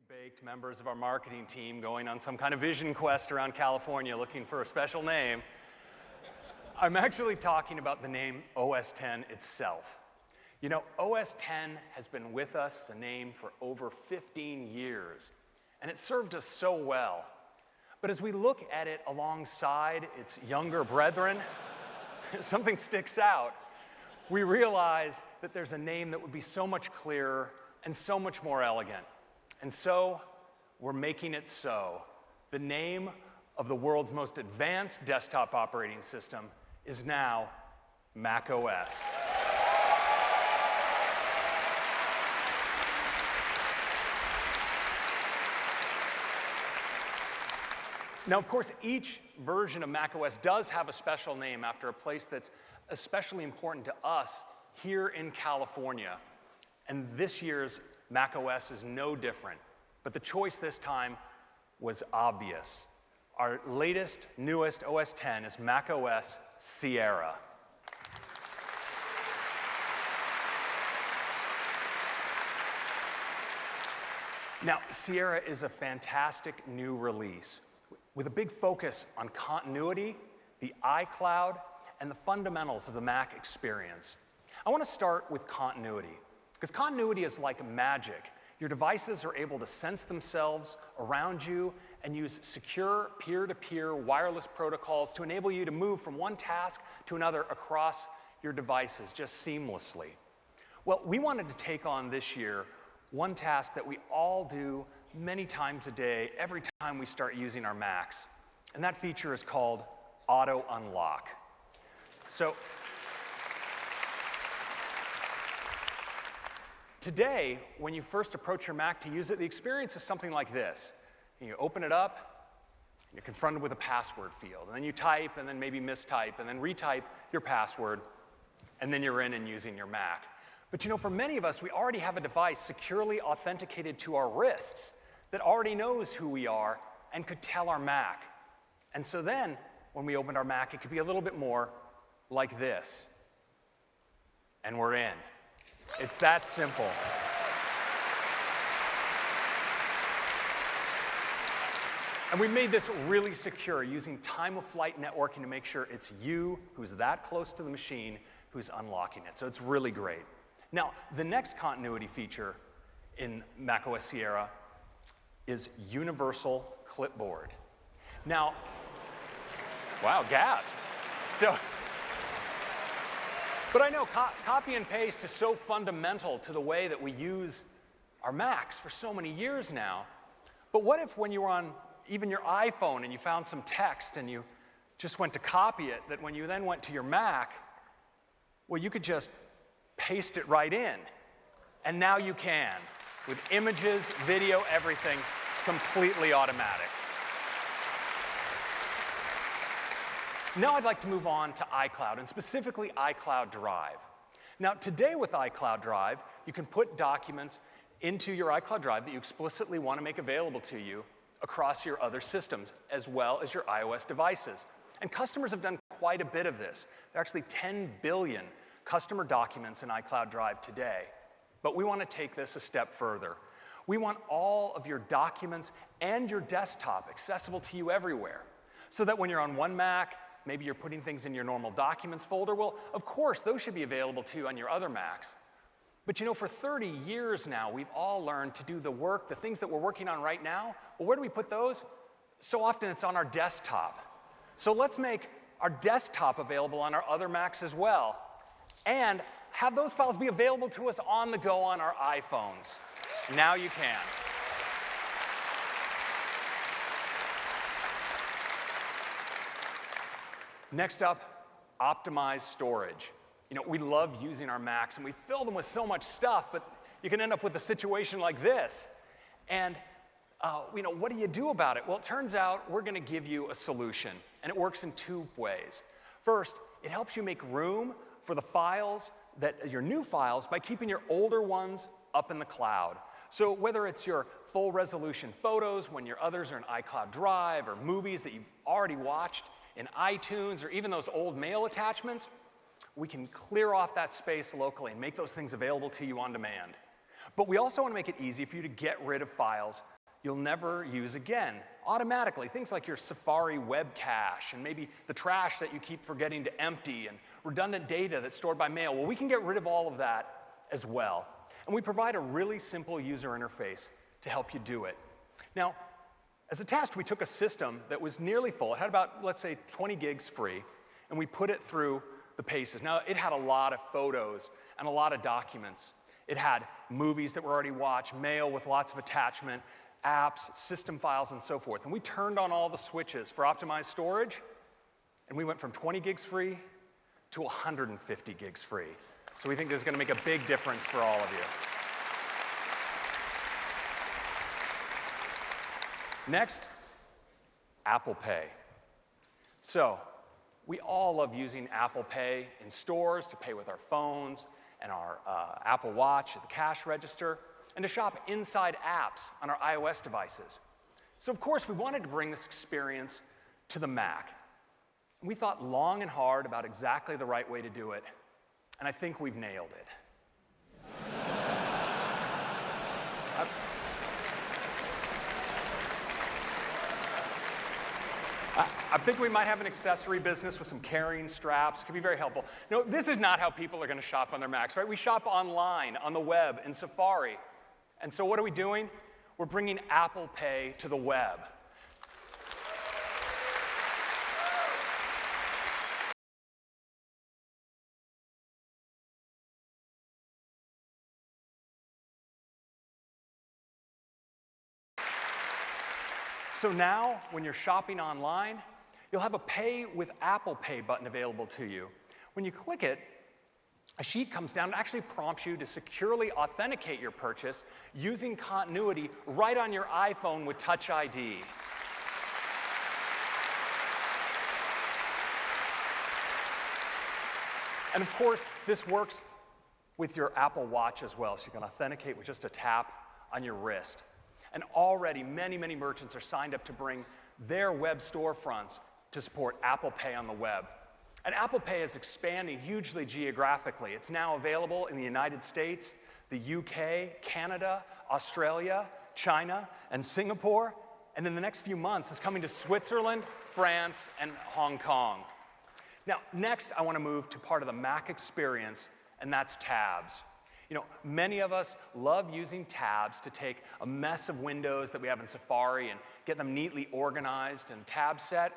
baked members of our marketing team going on some kind of vision quest around California looking for a special name. I'm actually talking about the name OS X itself. You know, OS X has been with us as a name for over 15 years, and it served us so well. But as we look at it alongside its younger brethren, something sticks out. We realize that there's a name that would be so much clearer and so much more elegant. And so, we're making it so. The name of the world's most advanced desktop operating system is now macOS. Now, of course, each version of macOS does have a special name after a place that's especially important to us here in California. And this year's macOS is no different. But the choice this time was obvious. Our latest, newest OS X is macOS Sierra. Now, Sierra is a fantastic new release with a big focus on continuity, the iCloud, and the fundamentals of the Mac experience. I want to start with continuity, because continuity is like magic. Your devices are able to sense themselves around you and use secure peer-to-peer wireless protocols to enable you to move from one task to another across your devices just seamlessly. Well, we wanted to take on this year one task that we all do many times a day, every time we start using our Macs. And that feature is called Auto Unlock. So, today, when you first approach your Mac to use it, the experience is something like this. You open it up, and you're confronted with a password field. And then you type, and then maybe mistype, and then retype your password, and then you're in and using your Mac. But you know, for many of us, we already have a device securely authenticated to our wrists that already knows who we are and could tell our Mac. And so then, when we opened our Mac, it could be a little bit more like this. And we're in. It's that simple. And we made this really secure using time-of-flight networking to make sure it's you who's that close to the machine who's unlocking it. So it's really great. Now, the next continuity feature in macOS Sierra is Universal Clipboard. Now, wow, gasp. But I know copy and paste is so fundamental to the way that we use our Macs for so many years now. But what if when you were on even your iPhone and you found some text and you just went to copy it, that when you then went to your Mac, well, you could just paste it right in. And now you can. With images, video, everything, it's completely automatic. Now I'd like to move on to iCloud, and specifically iCloud Drive. Now, today with iCloud Drive, you can put documents into your iCloud Drive that you explicitly want to make available to you across your other systems, as well as your iOS devices. And customers have done quite a bit of this. There are actually 10 billion customer documents in iCloud Drive today. But we want to take this a step further. We want all of your documents and your desktop accessible to you everywhere, so that when you're on one Mac, maybe you're putting things in your normal documents folder. Well, of course, those should be available to you on your other Macs. But you know, for 30 years now, we've all learned to do the work, the things that we're working on right now. Well, where do we put those? So often it's on our desktop. So let's make our desktop available on our other Macs as well, and have those files be available to us on the go on our iPhones. Now you can. Next up, optimized storage. You know, we love using our Macs, and we fill them with so much stuff, but you can end up with a situation like this. And, you know, what do you do about it? Well, it turns out we're going to give you a solution, and it works in two ways. First, it helps you make room for the files, your new files, by keeping your older ones up in the cloud. So whether it's your full resolution photos when your others are in iCloud Drive, or movies that you've already watched in iTunes, or even those old mail attachments, we can clear off that space locally and make those things available to you on demand. But we also want to make it easy for you to get rid of files you'll never use again, automatically. Things like your Safari web cache and maybe the trash that you keep forgetting to empty and redundant data that's stored by mail. Well, we can get rid of all of that as well. And we provide a really simple user interface to help you do it. Now, as a test, we took a system that was nearly full. It had about, let's say, 20 gigs free, and we put it through the paces. Now, it had a lot of photos and a lot of documents. It had movies that were already watched, mail with lots of attachment, apps, system files, and so forth. And we turned on all the switches for optimized storage, and we went from 20 gigs free to 150 gigs free. So we think this is going to make a big difference for all of you. Next, Apple Pay. So we all love using Apple Pay in stores to pay with our phones and our Apple Watch at the cash register, and to shop inside apps on our iOS devices. So of course, we wanted to bring this experience to the Mac. We thought long and hard about exactly the right way to do it, and I think we've nailed it. I think we might have an accessory business with some carrying straps. It could be very helpful. No, this is not how people are going to shop on their Macs, right? We shop online, on the web, in Safari. And so what are we doing? We're bringing Apple Pay to the web. So now, when you're shopping online, you'll have a Pay with Apple Pay button available to you. When you click it, a sheet comes down and actually prompts you to securely authenticate your purchase using continuity right on your iPhone with Touch ID. And of course, this works with your Apple Watch as well, so you can authenticate with just a tap on your wrist. And already, many, many merchants are signed up to bring their web storefronts to support Apple Pay on the web. And Apple Pay is expanding hugely geographically. It's now available in the United States, the UK, Canada, Australia, China, and Singapore. And in the next few months, it's coming to Switzerland, France, and Hong Kong. Now, next, I want to move to part of the Mac experience, and that's tabs. You know, many of us love using tabs to take a mess of windows that we have in Safari and get them neatly organized and tab set.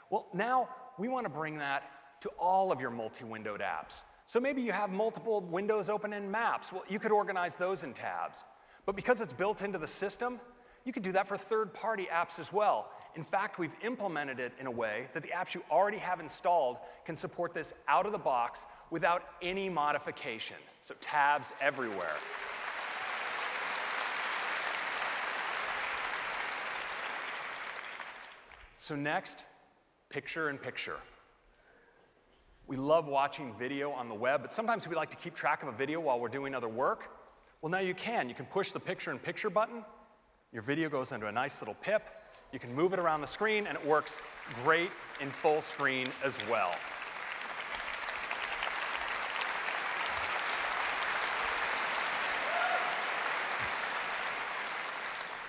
Well, now we want to bring that to all of your multi-windowed apps. So maybe you have multiple windows open in Maps. Well, you could organize those in tabs. But because it's built into the system, you could do that for third-party apps as well. In fact, we've implemented it in a way that the apps you already have installed can support this out of the box without any modification. So tabs everywhere. So next, picture-in-picture. We love watching video on the web, but sometimes we like to keep track of a video while we're doing other work. Well, now you can. You can push the picture-in-picture button. Your video goes into a nice little pip. You can move it around the screen, and it works great in full screen as well.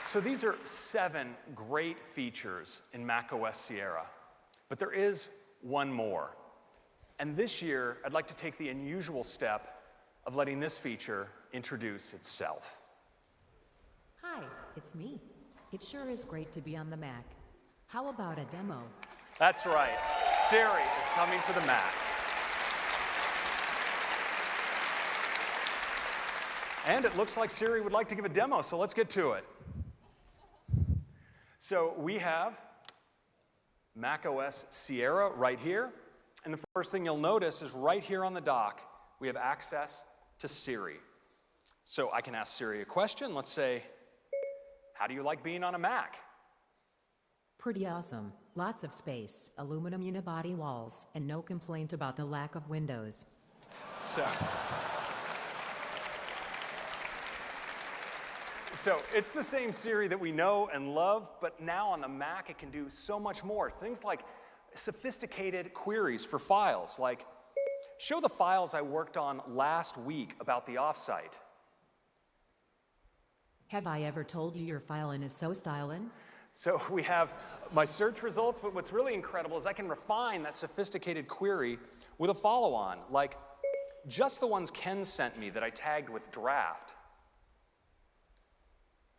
So these are 7 great features in macOS Sierra, but there is one more. And this year, I'd like to take the unusual step of letting this feature introduce itself. Hi, it's me. It sure is great to be on the Mac. How about a demo? That's right. Siri is coming to the Mac. And it looks like Siri would like to give a demo, so let's get to it. So we have macOS Sierra right here. And the first thing you'll notice is right here on the dock, we have access to Siri. So I can ask Siri a question. Let's say, how do you like being on a Mac? Pretty awesome. Lots of space, aluminum unibody walls, and no complaint about the lack of windows. So it's the same Siri that we know and love, but now on the Mac it can do so much more. Things like sophisticated queries for files, like show the files I worked on last week about the offsite. Have I ever told you your filing is so stylin'? So we have my search results, but what's really incredible is I can refine that sophisticated query with a follow-on, like just the ones Ken sent me that I tagged with draft.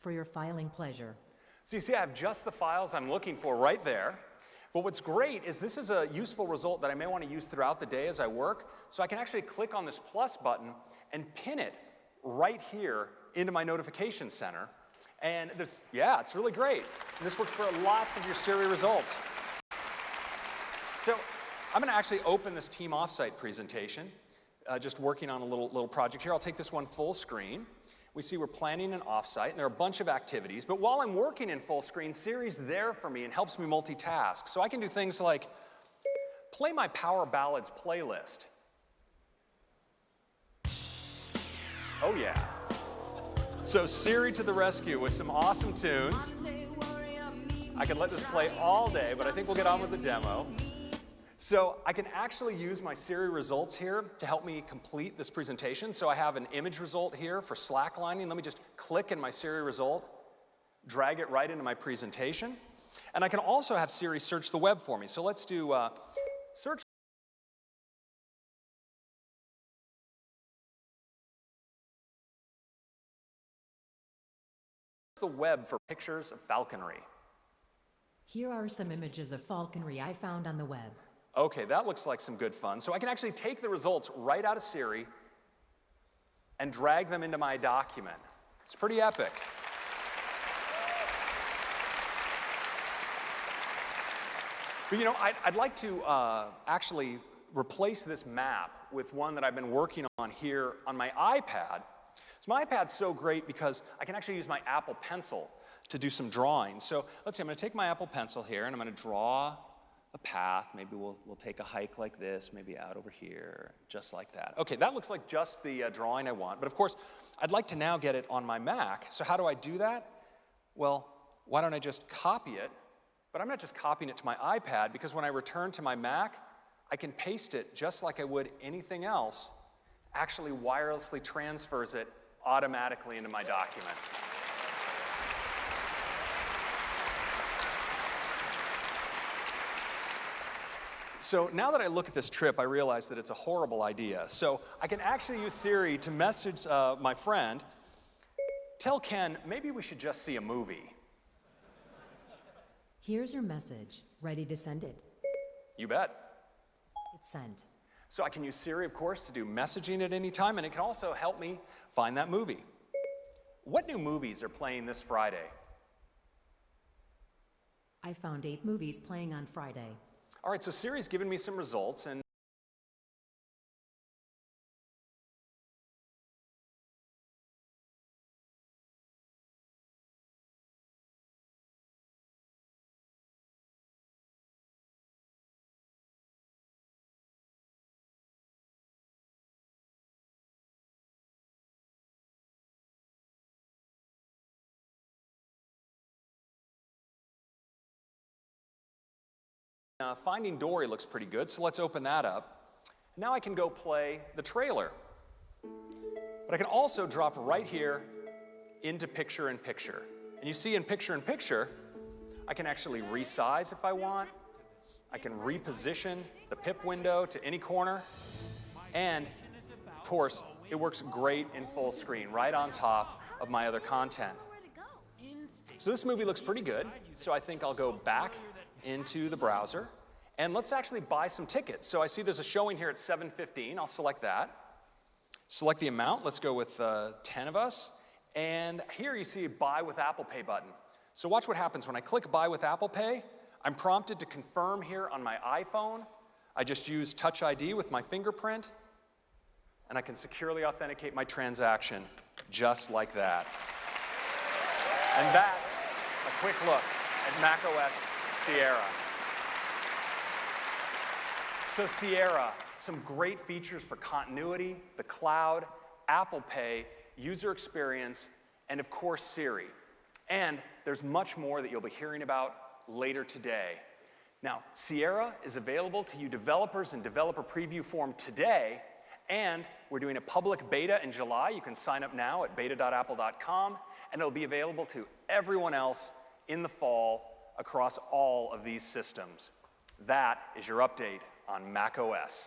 For your filing pleasure. So you see I have just the files I'm looking for right there. But what's great is this is a useful result that I may want to use throughout the day as I work. So I can actually click on this plus button and pin it right here into my notification center. And this, yeah, it's really great. And this works for lots of your Siri results. So I'm going to actually open this team offsite presentation, just working on a little project here. I'll take this one full screen. We see we're planning an offsite, and there are a bunch of activities. But while I'm working in full screen, Siri's there for me and helps me multitask. So I can do things like play my Power Ballads playlist. Oh, yeah. So Siri to the rescue with some awesome tunes. I could let this play all day, but I think we'll get on with the demo. So I can actually use my Siri results here to help me complete this presentation. So I have an image result here for slacklining. Let me just click in my Siri result, drag it right into my presentation. And I can also have Siri search the web for me. So let's do search the web for pictures of falconry. Here are some images of falconry I found on the web. Okay, that looks like some good fun. So I can actually take the results right out of Siri and drag them into my document. It's pretty epic. But you know, I'd like to actually replace this map with one that I've been working on here on my iPad. So my iPad's so great because I can actually use my Apple Pencil to do some drawing. So let's see, I'm going to take my Apple Pencil here and I'm going to draw a path. Maybe we'll take a hike like this, maybe out over here, just like that. Okay, that looks like just the drawing I want. But of course, I'd like to now get it on my Mac. So how do I do that? Well, why don't I just copy it? But I'm not just copying it to my iPad, because when I return to my Mac, I can paste it just like I would anything else, actually wirelessly transfers it automatically into my document. So now that I look at this trip, I realize that it's a horrible idea. So I can actually use Siri to message my friend, tell Ken, maybe we should just see a movie. Here's your message. Ready to send it? You bet. It's sent. So I can use Siri, of course, to do messaging at any time, and it can also help me find that movie. What new movies are playing this Friday? I found 8 movies playing on Friday. All right, so Siri's given me some results, and Finding Dory looks pretty good, so let's open that up. Now I can go play the trailer. But I can also drop right here into picture-in-picture. And you see in picture-in-picture, I can actually resize if I want. I can reposition the pip window to any corner. And, of course, it works great in full screen, right on top of my other content. So this movie looks pretty good, so I think I'll go back into the browser, and let's actually buy some tickets. So I see there's a showing here at 7:15. I'll select that. Select the amount. Let's go with 10 of us. And here you see a Buy with Apple Pay button. So watch what happens. When I click Buy with Apple Pay, I'm prompted to confirm here on my iPhone. I just use Touch ID with my fingerprint, and I can securely authenticate my transaction just like that. And that's a quick look at macOS Sierra. So Sierra, some great features for continuity, the cloud, Apple Pay, user experience, and of course Siri. And there's much more that you'll be hearing about later today. Now, Sierra is available to you developers in developer preview form today, And we're doing a public beta in July. You can sign up now at beta.apple.com, and it'll be available to everyone else in the fall across all of these systems. That is your update on macOS.